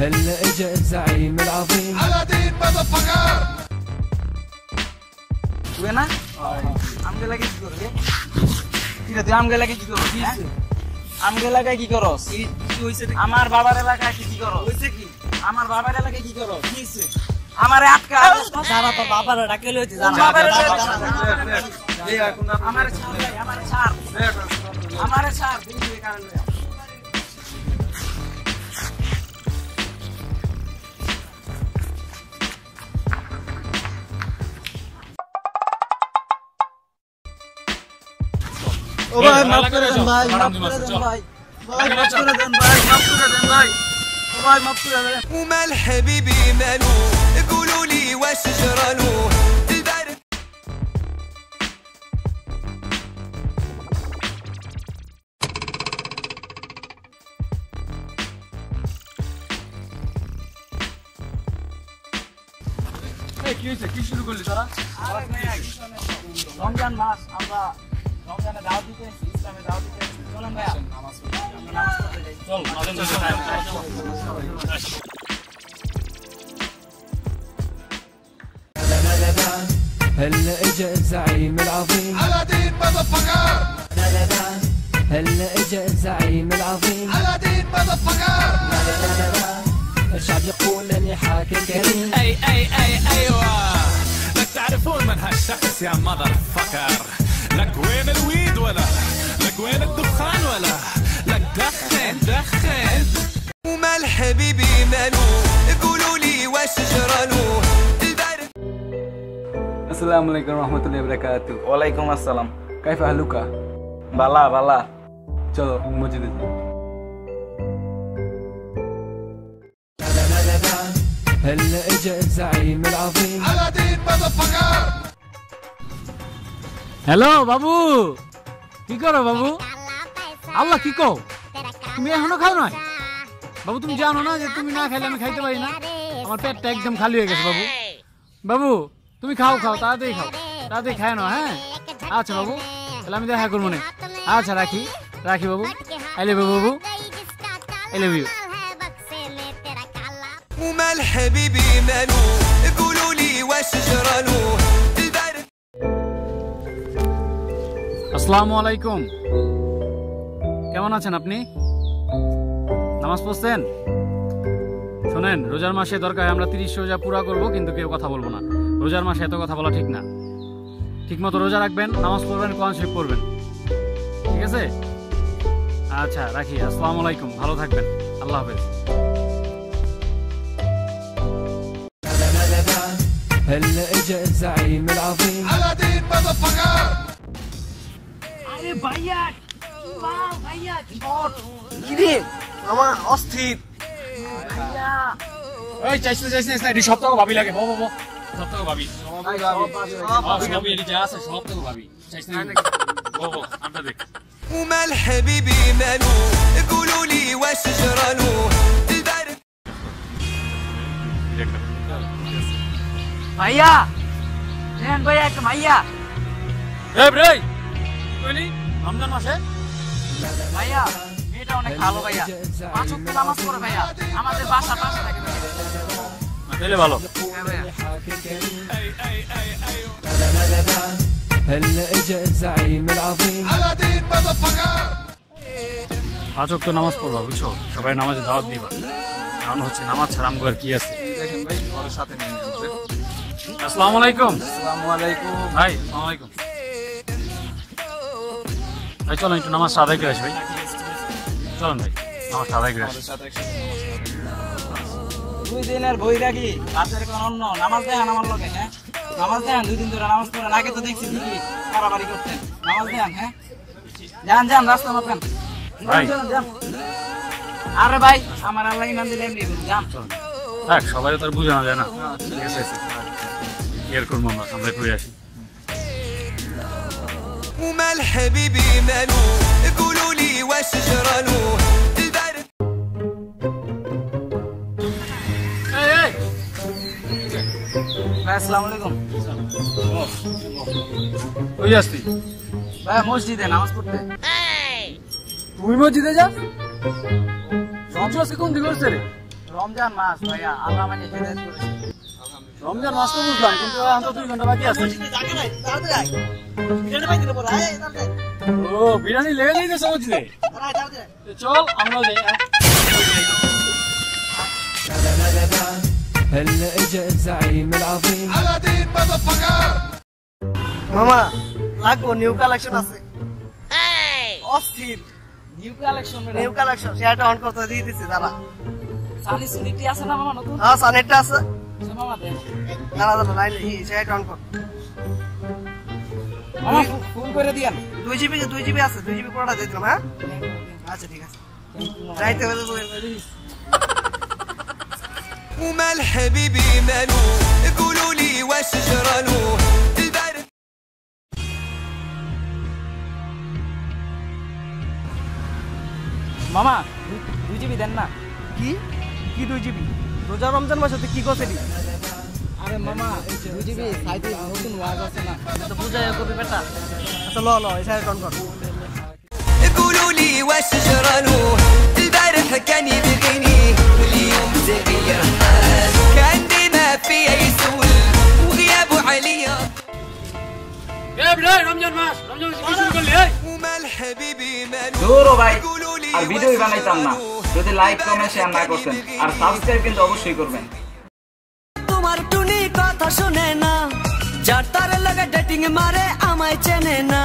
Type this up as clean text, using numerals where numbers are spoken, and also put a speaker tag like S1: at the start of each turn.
S1: هلا اجا الزعيم العظيم
S2: Aladdin motherfucker
S3: তুই না আমগে লাগে কি করবে কি রে তুই আমগে লাগে কি করছ আমগে লাগে কি করছ কি হইছে আমার বাবার এলাকায় কি করছ হইছে কি আমার বাবার এলাকায় কি করছ কি হইছে আমারে আটকা সারা তো বাবার ডাকে লইতে জানা আমারে ছাড় ভাই আমারে ছাড় দিন কারণ ও ভাই মাফ করে দেন ভাই মাফ করে দেন ভাই ভাই মাফ করে দেন ভাই মাফ করে দেন ভাই ও ভাই মাফ করে দেন
S2: ومال حبيبي مالو قولوا لي واش جرالو البارد
S4: এই কি হইছে কি শুরু করলি তোরা
S3: রমজান মাস আমরা রমজানে দাওয়াত দিতে ইসলামে দাওয়াত দিতে চলেন ভাই নামাজ পড়তে আমরা নামাজ পড়তে যাই
S4: চল
S1: هلا اجا الزعيم العظيم
S2: Aladdin motherfucker
S1: هلا اجا الزعيم العظيم
S2: Aladdin motherfucker
S1: الشعب يقول اني حاكم كريم
S5: ايوه لك تعرفون من هالشخص يا مذر فكر لك وين الويد ولا لك وين الدخان ولا لك دخن
S2: ومال حبيبي مالو قولوا لي واش جرالو البارد
S4: আসসালামু আলাইকুম রাহমাতুল্লাহি ওয়া বারাকাতুহু
S3: ওয়ালাইকুম আসসালাম
S4: কাইফা হালুকা
S3: বালা বালা
S4: চলো মসজিদে যাই
S1: هلا اجا الزعيم العظيم
S2: Aladdin motherfucker
S6: হ্যালো বাবু কি করো বাবু আল্লাহ কি কও তুমি এখনো খাও না বাবু তুমি জানো না যে তুমি না খাইলে আমি খাইতে পারি না আমার পেটটা একদম খালি হয়ে গেছে বাবু বাবু তুমি খাও তাড়াতাড়ি খায় না হ্যাঁ আচ্ছা বাবু তাহলে আমি দেখা করবো না আচ্ছা রাখি বাবু I love you Babu I love you
S2: ومال حبيبي مالو قولوا لي واش جرالو البارد
S6: আসসালামু আলাইকুম কেমন আছেন আপনি নামাজ পড়ছেন শোনেন রোজার মাসে দরকার আমরা 30 রোজা পুরা করব কিন্তু কেউ কথা বলবো না রোজার মাসে এত কথা বলা ঠিক না ঠিকমতো রোজা রাখবেন নামাজ পড়বেন কোরআন শরীফ পড়বেন ঠিক আছে আচ্ছা রাখি আসসালামু আলাইকুম ভালো থাকবেন আল্লাহ হাফেজ
S1: هلا اجا الزعيم العظيم
S2: Aladdin motherfucker
S3: আরে ভাইয়া বাহ ভাইয়া কি রে আমার অস্থির ভাইয়া
S6: এই চাইছিস না এটি সপ্তাহ ভাবি লাগে বাবা সপ্তাহ ভাবি সবই এটি যা আছে সপ্তাহ ভাবি চাইছিস না বাবা আমরা দেখ
S2: ومال حبيبي مالو قولوا لي واش جرالو البارد
S3: ভাইয়া নেন ভাইয়া একটা ভাইয়া
S6: এই ব্রেই কইলি রমজান মাসে
S3: ভাইয়া এটা অনেক ভালো ভাইয়া 5 ওয়াক্ত নামাজ পড়ে ভাইয়া আমাদের বাসা পাশে থাকে
S6: তাহলে ভালো
S1: هلا اجا الزعيم العظيم
S2: Aladdin motherfucker
S6: 5 ওয়াক্ত নামাজ পড়বা বুঝছো সবাই নামাজে দাওয়াত দিবা কারণ হচ্ছে নামাজ ছাড়া আমগো কি আছে
S4: দেখেন ভাই ওর সাথে নিয়ে নিচ্ছে
S6: আসসালামু আলাইকুম
S4: আসসালামু আলাইকুম
S6: ভাই আসসালামু আলাইকুম ভাই চলো একটু নামাজ আদায় করে আসি ভাই চলুন ভাই নামাজ আদায় করে আসি
S4: সাথে
S3: দুই দিনের বই রাখি রাতের কোন অন্য নামাজ দেন আমার লগে হ্যাঁ নামাজ দেন 2 দিন ধরে নামাজ পড়েন আগে তো দেখছি ঠিকই কারাবারি করতেন নামাজ দেন হ্যাঁ যান রাস্তা মাপেন
S6: ভাই।
S3: যান আরে ভাই আমার আল্লাহ ইমান দিলে এমনি যান
S6: থাক সবাই তো আর বুঝানো যায় না ঠিক আছে এর করবো আমরা করে আসি
S2: ومال حبيبي مالو قولوا لي واش جرالو البارح
S3: ভাই আসসালামু আলাইকুম।
S6: ওই আসছি
S3: ভাই মসজিদে নামাজ পড়তে।
S6: তুই মসজিদে যাস? রমজান কোন দিকে হচ্ছে রে?
S3: রমজান মাস ভাইয়া, আল্লাহ আমাকে হেদায়েত করেছে।
S6: রমজান মাস তো বুঝলাম, কিন্তু এখন তো 2 ঘন্টা বাকি আছে। ও বিরিয়ানি লেগে যাইতেছে মসজিদে। চল আমরাও যাই।
S1: هلا اجا الزعيم العظيم
S7: মামা লাগবো নিউ কালেকশন আছে অস্থির
S3: নিউ কালেকশন
S7: নিউ কালেকশন সেটা অন করতে দিয়ে দিছি দাঁড়া
S3: সানি সুনিটি আছে না মামা নতুন?
S7: হ্যাঁ সানেটটা আছে
S3: সে মামা দেন।
S7: দাঁড়া দাঁড়া লাইন সেটা অন কর
S3: মামা ফোন করে দিয়েন।
S7: 2 জিবি আছে 2 জিবি পুরোটা দিয়ে দিলাম। হ্যাঁ আচ্ছা ঠিক আছে যাইতে হলে তো
S2: ومال حبيبي مالو قولوا لي واش جرالو البارح
S3: মামা 2 জিবি দেন না।
S7: কি কি 2 জিবি রোজা রমজান মাসে তুই কি করছিস?
S3: আরে মামা 2 জিবি সাইতে নতুন ওয়াজ আছে না,
S7: তো বুঝাই কবি বেটা। আচ্ছা ল ল এই সাইড অন কর।
S2: قولوا لي واش جرالو البارح كان يبغيني واليوم تغير حاله كان ديما فيا يسول وغيابه عليا
S6: এ বিরাই রমজান মাস কি শুরু করলি? এই
S2: ومال حبيبي مالو
S8: দূরও ভাই
S2: قولوا لي
S8: আর ভিডিও বানাইতাম না যদি লাইক কমেন্ট শেয়ার না করতেন, আর সাবস্ক্রাইব কিন্তু অবশ্যই করবেন।
S9: তোমার টুনি কথা শুনে না, যার তার লাগে ডেটিং মারে আমায় চেনে না।